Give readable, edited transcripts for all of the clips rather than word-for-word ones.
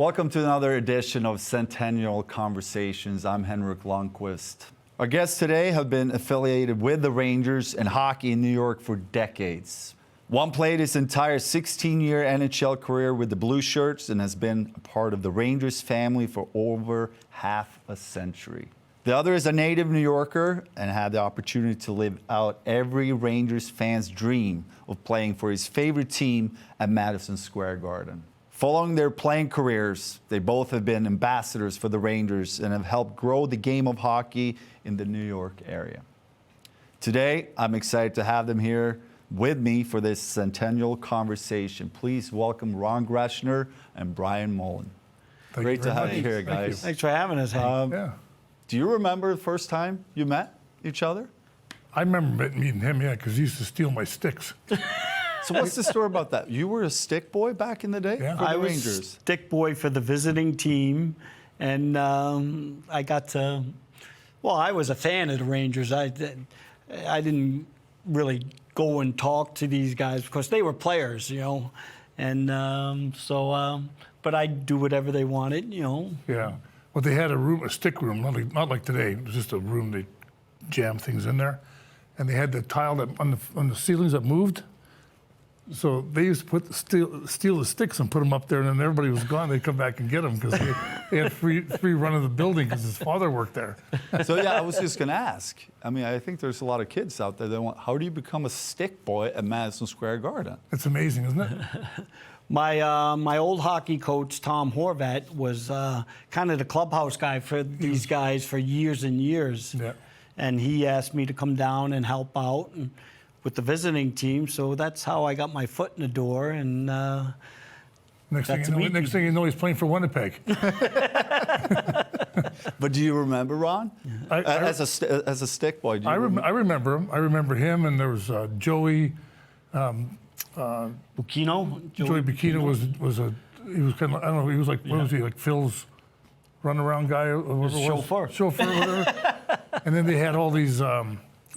Welcome to another edition of Centennial Conversations. I'm Henrik Lundqvist. Our guests today have been affiliated with the Rangers and hockey in New York for decades. One played his entire 16-year NHL career with the Blue Shirts and has been a part of the Rangers family for over half a century. The other is a native New Yorker and had the opportunity to live out every Rangers fan's dream of playing for his favorite team at Madison Square Garden. Following their playing careers, they both have been ambassadors for the Rangers and have helped grow the game of hockey in the New York area. Today, I'm excited to have them here with me for this Centennial conversation. Please welcome Ron Greschner and Brian Mullen. Great to have you here, guys. Thanks for having us, Hank. Do you remember the first time you met each other? I remember meeting him, because he used to steal my sticks. So what's the story about that? You were a stick boy back in the day for the I Rangers? was stick boy for the visiting team, and I got to, well, I was a fan of the Rangers. I didn't really go and talk to these guys because they were players, and but I'd do whatever they wanted, Yeah. Well, they had a stick room, not like today. It was just a room they jammed things in there, and they had the tile that on the ceilings that moved. So they used to steal the sticks and put them up there, and then everybody was gone. They'd come back and get them because they had free run of the building because his father worked there. So yeah, I was just going to ask. I mean, I think there's a lot of kids out there that want, how do you become a stick boy at Madison Square Garden? It's amazing, isn't it? My old hockey coach, Tom Horvat, was kind of the clubhouse guy for these guys for years and years. Yeah. And he asked me to come down and help out with the visiting team. So that's how I got my foot in the door. And next thing you know, he's playing for Winnipeg. But do you remember Ron? As a stick boy? I remember him. I remember him, and there was Joey. Bucchino? Joey Bucchino he was kind of, I don't know, he was like, what was he, like Phil's runaround guy? Or whatever Chauffeur, whatever. And then they had all these,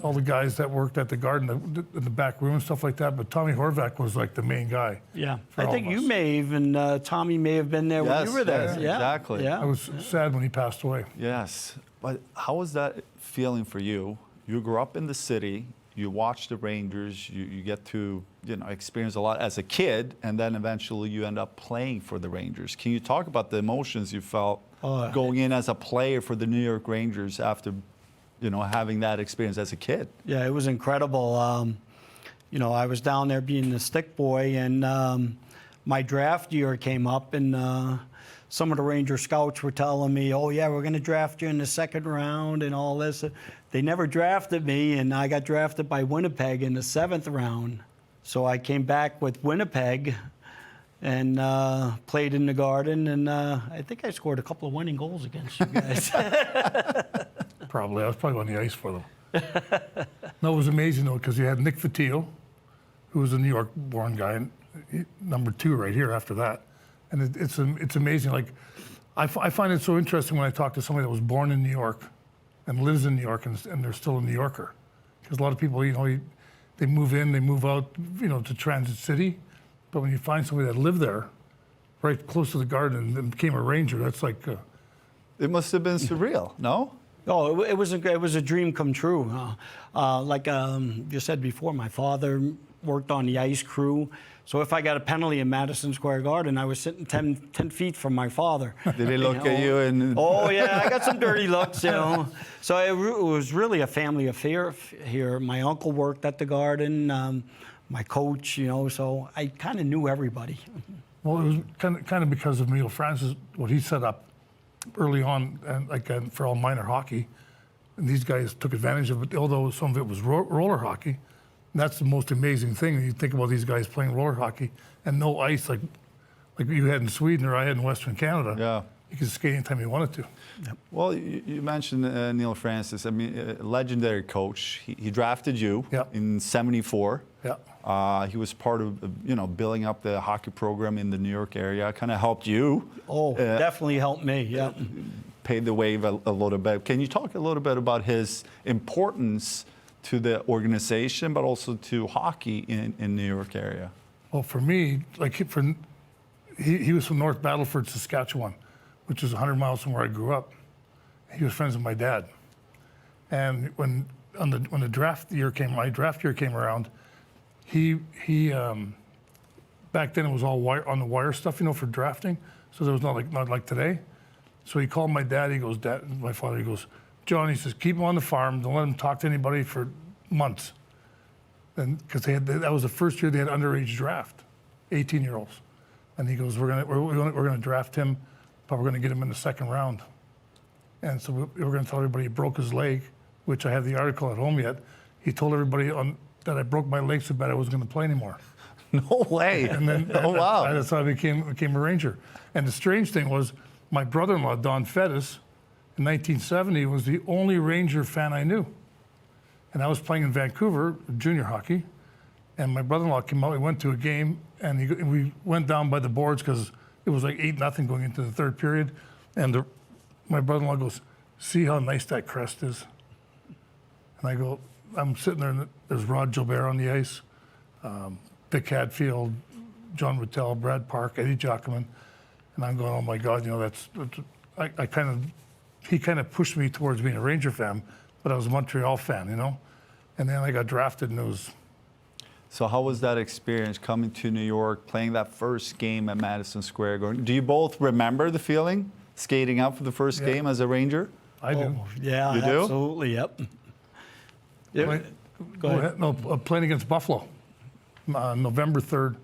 all the guys that worked at the Garden in the back room and stuff like that. But Tommy Horvath was like the main guy. Yeah, I think you may even, Tommy may have been there when you were there. Yeah, exactly. Yeah. I was sad when he passed away. Yes, but how was that feeling for you? You grew up in the city. You watch the Rangers, you get to experience a lot as a kid, and then eventually you end up playing for the Rangers. Can you talk about the emotions you felt going in as a player for the New York Rangers after having that experience as a kid? Yeah, it was incredible. I was down there being the stick boy, and my draft year came up, and some of the Ranger scouts were telling me, oh yeah, we're going to draft you in the second round and all this. They never drafted me, and I got drafted by Winnipeg in the 7th round. So I came back with Winnipeg and played in the Garden, and I think I scored a couple of winning goals against you guys. Probably. I was probably on the ice for them. No, it was amazing, though, because you had Nick Fotiu, who was a New York-born guy, and number 2 right here after that. And it's amazing. Like, I find it so interesting when I talk to somebody that was born in New York and lives in New York, and they're still a New Yorker. Because a lot of people, they move in, they move out, to Transit City. But when you find somebody that lived there, right close to the Garden, and became a Ranger, that's like... It must have been surreal, no? Oh, it was a dream come true. Like you said before, my father worked on the ice crew. So if I got a penalty in Madison Square Garden, I was sitting 10 feet from my father. Did he look at you and... Oh, yeah, I got some dirty looks, So it was really a family affair here. My uncle worked at the Garden, my coach, so I kind of knew everybody. Well, it was kind of because of Emile Francis, what he set up early on, and for all minor hockey. And these guys took advantage of it, although some of it was roller hockey. And that's the most amazing thing. You think about these guys playing roller hockey and no ice like you had in Sweden or I had in Western Canada. Yeah. You could skate anytime you wanted to. Yep. Well, you mentioned Emile Francis. I mean, a legendary coach. He drafted you in '74. Yeah. He was part of, building up the hockey program in the New York area. Kind of helped you. Oh, definitely helped me, yeah. Paved the way a little bit. Can you talk a little bit about his importance to the organization, but also to hockey in New York area? Well, for me, he was from North Battleford, Saskatchewan, which is 100 miles from where I grew up. He was friends with my dad. And when the draft year came, my draft year came around, he back then it was all on the wire stuff, for drafting. So there was not like today. So he called my dad. He goes, my father. He goes, John. He says, keep him on the farm. Don't let him talk to anybody for months. And because that was the first year they had underage draft, 18-year-olds. And he goes, we're gonna draft him, but we're gonna get him in the second round. And so we were gonna tell everybody he broke his leg, which I have the article at home yet. He told everybody that I broke my leg so bad I wasn't gonna play anymore. No way. And then wow. That's how I became a Ranger. And the strange thing was, my brother-in-law, Don Fettis, in 1970 was the only Ranger fan I knew. And I was playing in Vancouver, junior hockey, and my brother-in-law came out. We went to a game, and we went down by the boards because it was like 8-0 going into the third period. And my brother-in-law goes, see how nice that crest is? And I go, I'm sitting there, and there's Rod Gilbert on the ice, Vic Hadfield, John Rutel, Brad Park, Eddie Giacomin. And I'm going, oh my God, he kind of pushed me towards being a Ranger fan, but I was a Montreal fan, And then I got drafted, and it was. So how was that experience coming to New York, playing that first game at Madison Square Garden? Do you both remember the feeling, skating out for the first game as a Ranger? I do. Oh, yeah, You do? absolutely, yep. Go ahead. No, playing against Buffalo, November 3rd.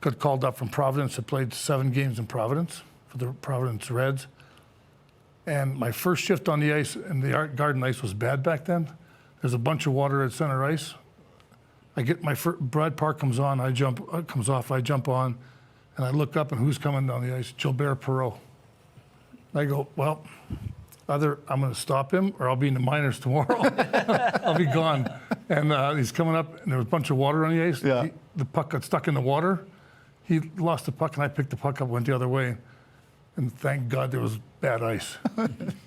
Got called up from Providence. I played 7 games in Providence for the Providence Reds. And my first shift on the ice, and the garden ice was bad back then. There's a bunch of water at center ice. I get Brad Park comes on, comes off, I jump on, and I look up, and who's coming down the ice? Gilbert Perreault. I go, well, either I'm going to stop him or I'll be in the minors tomorrow. I'll be gone. And he's coming up, and there was a bunch of water on the ice. Yeah. The puck got stuck in the water. He lost the puck, and I picked the puck up, went the other way. And thank God there was bad ice.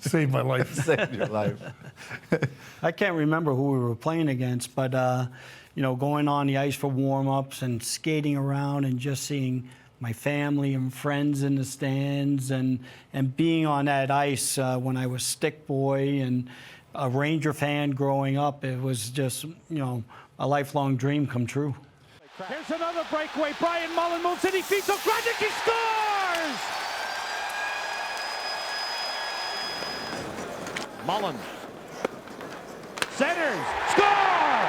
Saved my life. Saved your life. I can't remember who we were playing against, but going on the ice for warm-ups and skating around and just seeing my family and friends in the stands and being on that ice when I was stick boy and a Ranger fan growing up, it was just, a lifelong dream come true. Here's another breakaway. Brian Mullen moves in. He feeds O'Gradick. He scores! Mullen. Centers. Score!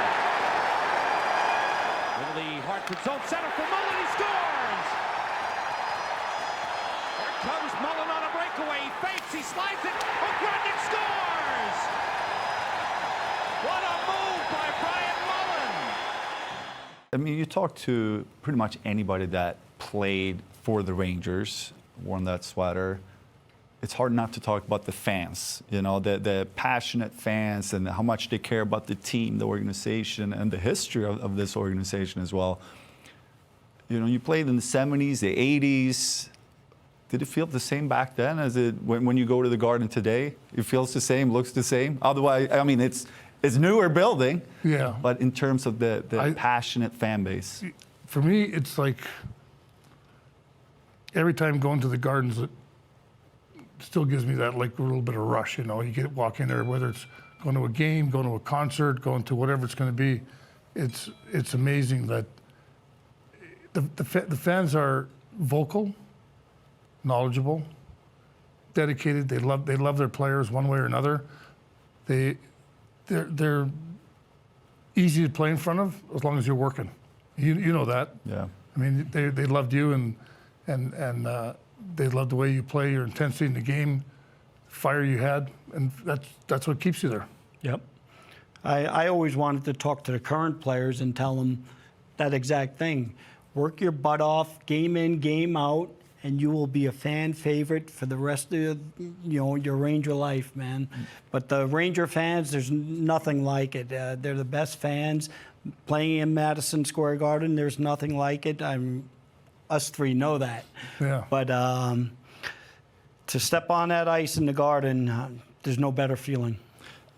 Into the Hartford zone. Center for Mullen. He scores! Here comes Mullen on a breakaway. He fakes. He slides it. O'Gradick scores! What a move by Brian Mullen! I mean, you talk to pretty much anybody that played for the Rangers, worn that sweater. It's hard not to talk about the fans, the passionate fans and how much they care about the team, the organization, and the history of this organization as well. You played in the 70s, the 80s. Did it feel the same back then as it when you go to the Garden today? It feels the same, looks the same? Otherwise, I mean, it's newer building, Yeah. but in terms of the passionate fan base. For me, it's like every time going to the Gardens, it still gives me that like a little bit of rush. You walk in there, whether it's going to a game, going to a concert, going to whatever it's going to be. It's amazing that the fans are vocal, knowledgeable, dedicated. They love their players one way or another. They're easy to play in front of as long as you're working. You know that. Yeah. I mean, they loved you and they loved the way you play, your intensity in the game, fire you had, and that's what keeps you there. Yep. I always wanted to talk to the current players and tell them that exact thing. Work your butt off, game in, game out, and you will be a fan favorite for the rest of your Ranger life, man. But the Ranger fans, there's nothing like it. They're the best fans. Playing in Madison Square Garden, there's nothing like it. Us three know that. Yeah. But to step on that ice in the Garden, there's no better feeling.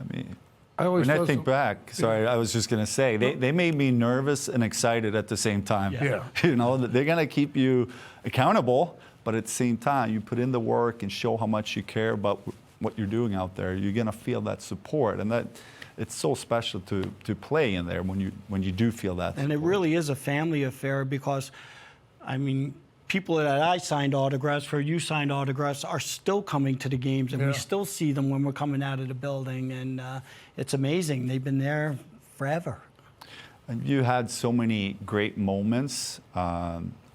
I mean, I always When I thought think back, sorry, I was just going to say, they made me nervous and excited at the same time. Yeah. You know, they're going to keep you accountable, but at the same time, you put in the work and show how much you care about what you're doing out there. You're going to feel that support, and that it's so special to play in there when you do feel that. And it support. really is a family affair because, I mean, people that I signed autographs for, you signed autographs, are still coming to the games, and we Yeah. still see them when we're coming out of the building, and it's amazing. They've been there forever. And you had so many great moments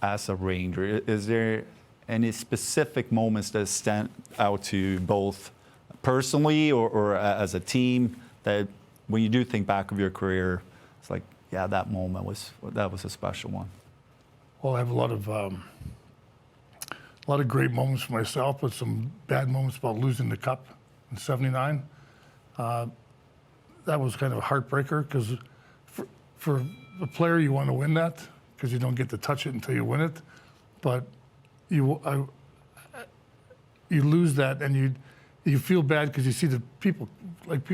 as a Ranger. Is there any specific moments that stand out to you, both personally or as a team, that when you do think back of your career, it's like, yeah, that moment was a special one? Well, I have a lot of great moments for myself, but some bad moments about losing the cup in '79. That was kind of a heartbreaker because for a player, you want to win that because you don't get to touch it until you win it. But you lose that, and you feel bad because you see the people,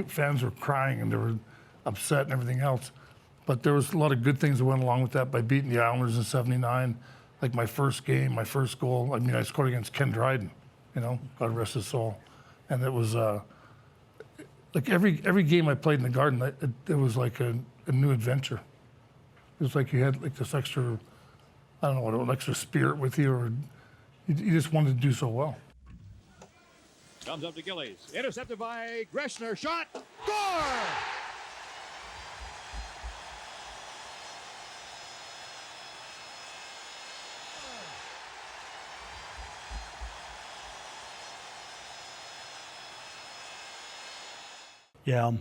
fans were crying and they were upset and everything else. But there was a lot of good things that went along with that by beating the Islanders in '79. Like my first game, my first goal. I mean, I scored against Ken Dryden, you know, God rest his soul. And it was like every game I played in the Garden, it was like a new adventure. It was like you had like this extra, I don't know, an extra spirit with you, or you just wanted to do so well. Comes up to Gillies. Intercepted by Greschner. Shot. Score! Yeah.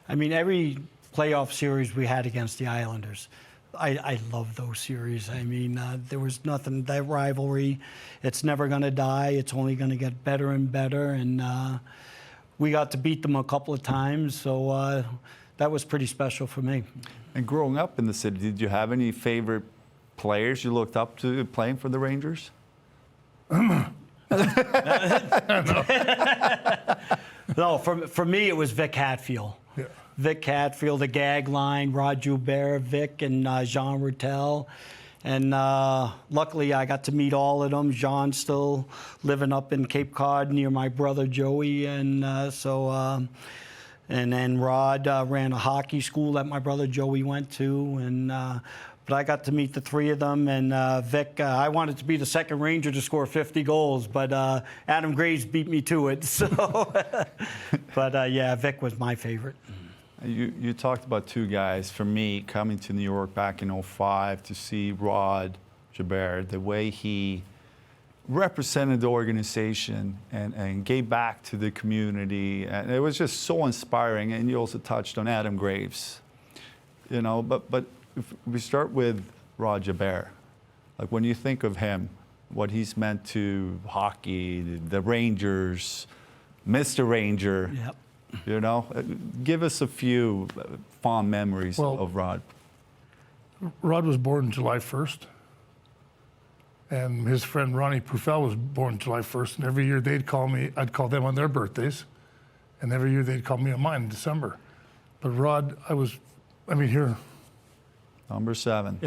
I mean, every playoff series we had against the Islanders, I love those series. I mean, there was nothing, that rivalry, it's never going to die. It's only going to get better and better. And we got to beat them a couple of times. So that was pretty special for me. And growing up in the city, did you have any favorite players you looked up to playing for the Rangers? No, for me, it was Vic Hatfield. Yeah. Vic Hatfield, the gag line, Rod Gilbert, Vic, and Jean Routel. And luckily, I got to meet all of them. Jean's still living up in Cape Cod near my brother Joey. And and then Rod ran a hockey school that my brother Joey went to. And but I got to meet the three of them. And Vic, I wanted to be the second Ranger to score 50 goals, but Adam Graves beat me to it. So, but yeah, Vic was my favorite. You talked about two guys. For me, coming to New York back in '05 to see Rod Gilbert, the way he represented the organization and gave back to the community, and it was just so inspiring. And you also touched on Adam Graves, you know. But if we start with Rod Gilbert, like when you think of him, what he's meant to hockey, the Rangers, Mr. Ranger. Yep. You know, give us a few fond memories Well, of Rod. Rod was born July 1st, and his friend Ronnie Poufel was born July 1st, and every year they'd call me, I'd call them on their birthdays, and every year they'd call me on mine in December. But Rod, here, Number 7.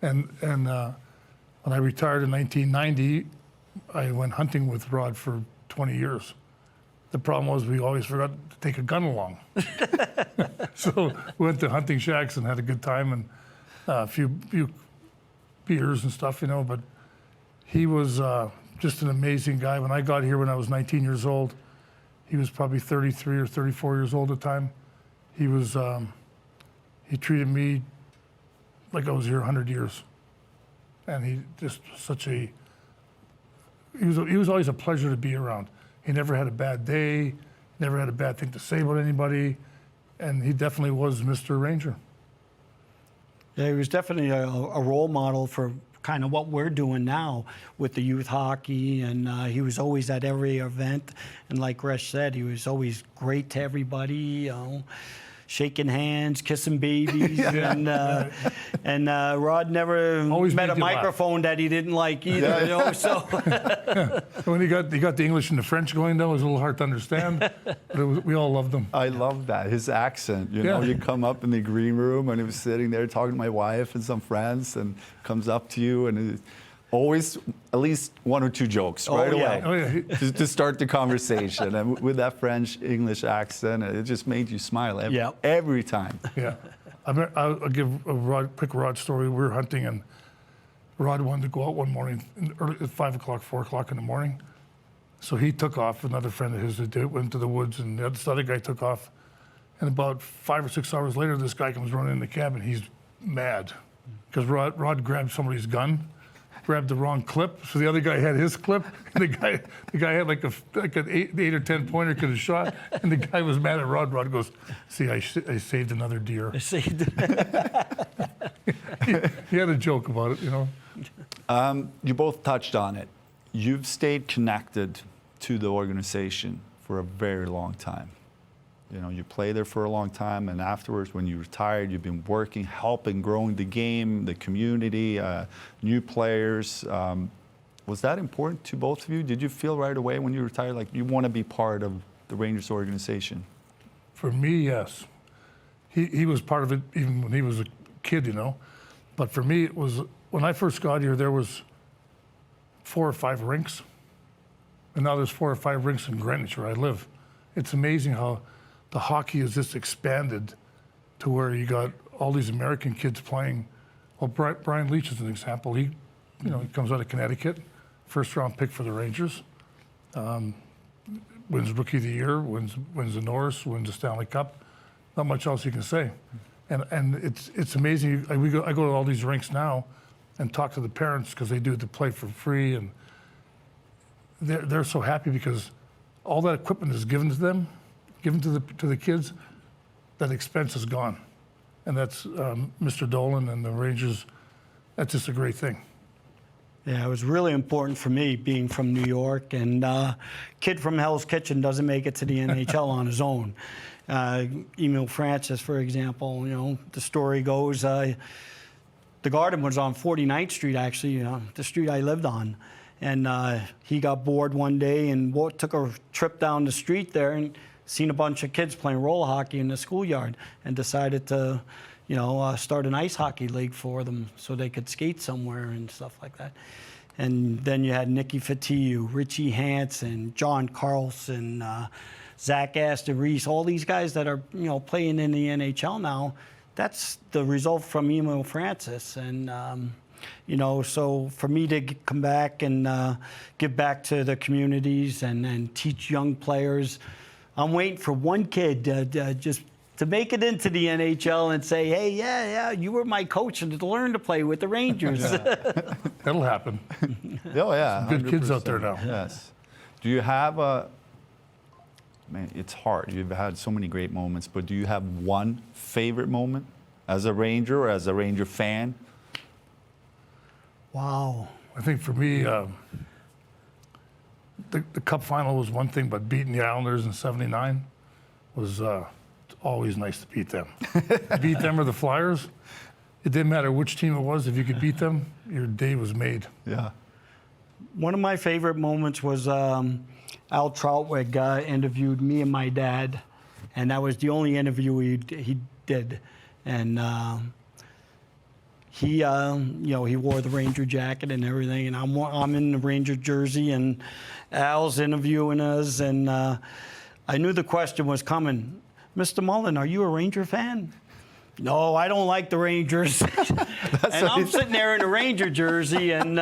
and when I retired in 1990, I went hunting with Rod for 20 years. The problem was we always forgot to take a gun along. So we went to hunting shacks and had a good time and a few beers and stuff, you know, but he was just an amazing guy. When I got here when I was 19 years old, he was probably 33 or 34 years old at the time. He was, he treated me like I was here 100 years. And he just he was always a pleasure to be around. He never had a bad day, never had a bad thing to say about anybody, and he definitely was Mr. Ranger. Yeah, he was definitely a role model for kind of what we're doing now with the youth hockey, and he was always at every event. And like Gresh said, he was always great to everybody, you know, shaking hands, kissing babies, and Rod never Always met made a you laugh. microphone that he didn't like either. You know, so When he got the English and the French going, though, it was a little hard to understand. But we all loved him. I love that, his accent. You know, Yeah. you come up in the green room and he was sitting there talking to my wife and some friends and comes up to you and always at least one or two jokes right yeah. away Oh, yeah. to start the conversation. And with that French-English accent, it just made you smile every time. Yeah. I'll give a quick Rod story. We were hunting, and Rod wanted to go out one morning early at 5 o'clock, 4 o'clock in the morning. So he took off. Another friend of his went to the woods, and this other guy took off. And about 5 or 6 hours later, this guy comes running in the cabin. He's mad because Rod grabbed somebody's gun, grabbed the wrong clip. So the other guy had his clip, and the guy had like an 8 or 10 pointer could have shot. And the guy was mad at Rod. Rod goes, "See, I saved another deer." He had a joke about it, you know. You both touched on it. You've stayed connected to the organization for a very long time. You know, you played there for a long time, and afterwards, when you retired, you've been working, helping, growing the game, the community, new players. Was that important to both of you? Did you feel right away when you retired, like you want to be part of the Rangers organization? For me, yes. He was part of it even when he was a kid, you know. But for me, it was when I first got here, there was 4 or 5 rinks, and now there's 4 or 5 rinks in Greenwich where I live. It's amazing how the hockey has just expanded to where you got all these American kids playing. Well, Brian Leach is an example. He comes out of Connecticut, first-round pick for the Rangers, wins Rookie of the Year, wins the Norris, wins the Stanley Cup. Not much else you can say. And it's amazing. I go to all these rinks now and talk to the parents because they do the play for free, and they're so happy because all that equipment is given to them, given to the kids. That expense is gone, and that's Mr. Dolan and the Rangers. That's just a great thing. yeah, it was really important for me being from New York, and kid from Hell's Kitchen doesn't make it to the NHL on his own. Emile Francis, for example, you know, the story goes, the garden was on 49th Street, actually, the street I lived on. And he got bored one day and took a trip down the street there and seen a bunch of kids playing roller hockey in the schoolyard and decided to, start an ice hockey league for them so they could skate somewhere and stuff like that. And then you had Nicky Fatiu, Richie Hansen, John Carlson, Zach Aston Reese, all these guys that are, playing in the NHL now. That's the result from Emile Francis. And, so for me to come back and give back to the communities and teach young players, I'm waiting for one kid just to make it into the NHL and say, hey, yeah, you were my coach and to learn to play with the Rangers. That'll happen. Oh, yeah. Good kids out there now. Yes. Do you have man, it's hard. You've had so many great moments, but do you have one favorite moment as a Ranger or as a Ranger fan? Wow. I think for me, the Cup final was one thing, but beating the Islanders in '79 was always nice to beat them. Beat them or the Flyers, it didn't matter which team it was. If you could beat them, your day was made. Yeah. One of my favorite moments was Al Troutwig interviewed me and my dad, and that was the only interview he did. And he wore the Ranger jacket and everything, and I'm in the Ranger jersey, and Al's interviewing us, and I knew the question was coming. Mr. Mullen, are you a Ranger fan? No, I don't like the Rangers. And I'm sitting there in a Ranger jersey, and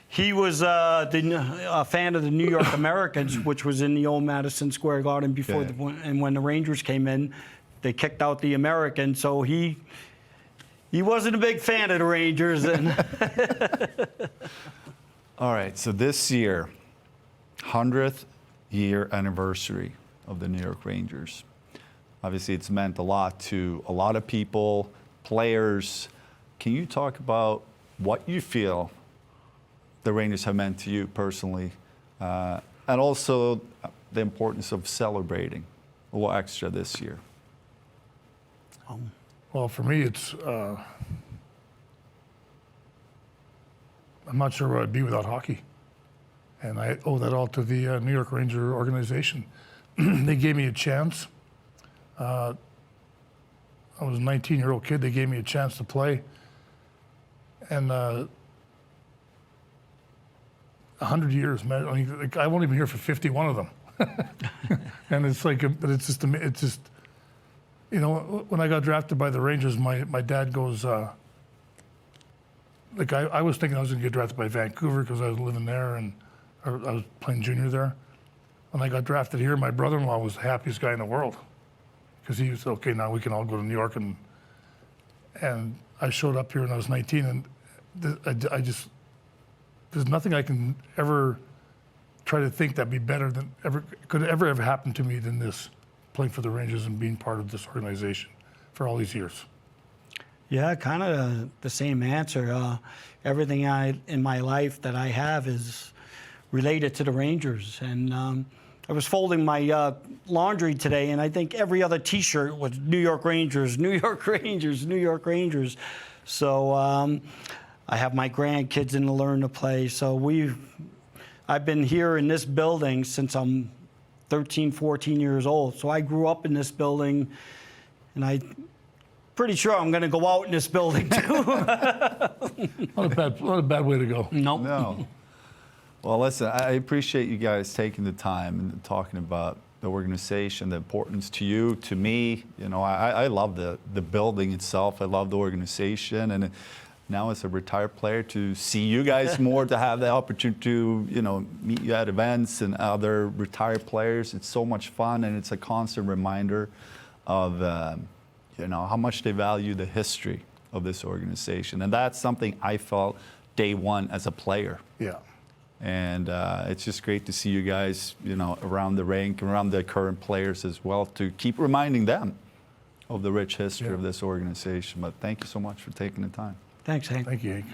he was a fan of the New York Americans, which was in the old Madison Square Garden before. And when the Rangers came in, they kicked out the Americans. So he wasn't a big fan of the Rangers. And All right. So this year, 100th year anniversary of the New York Rangers. Obviously, it's meant a lot to a lot of people, players. Can you talk about what you feel the Rangers have meant to you personally, and also the importance of celebrating a little extra this year? Well, for me, it's I'm not sure where I'd be without hockey, and I owe that all to the New York Ranger organization. They gave me a chance. I was a 19-year-old kid. They gave me a chance to play, and 100 years, man. I mean, like, I won't even hear for 51 of them. And it's like, but it's just, you know, when I got drafted by the Rangers, my dad goes, like I was thinking I was going to get drafted by Vancouver because I was living there and I was playing junior there. When I got drafted here, my brother-in-law was the happiest guy in the world because he was, okay, now we can all go to New York. And I showed up here when I was 19, and I just, there's nothing I can ever try to think that'd be better than could ever happen to me than this, playing for the Rangers and being part of this organization for all these years. Yeah, kind of the same answer. Everything in my life that I have is related to the Rangers. And I was folding my laundry today, and I think every other T-shirt was New York Rangers, New York Rangers, New York Rangers. So I have my grandkids in the Learn to Play. So I've been here in this building since I'm 13, 14 years old. So I grew up in this building, and I'm pretty sure I'm going to go out in this building too. Not a bad way to go. Nope. No. Well, listen, I appreciate you guys taking the time and talking about the organization, the importance to you, to me. You know, I love the building itself. I love the organization. And now as a retired player, to see you guys more, to have the opportunity to, you know, meet you at events and other retired players, it's so much fun, and it's a constant reminder of, you know, how much they value the history of this organization. And that's something I felt day one as a player. Yeah. And it's just great to see you guys, you know, around the rink, around the current players as well, to keep reminding them of the rich history of this organization. But thank you so much for taking the time. Thanks, Hank. Thank you, Hank.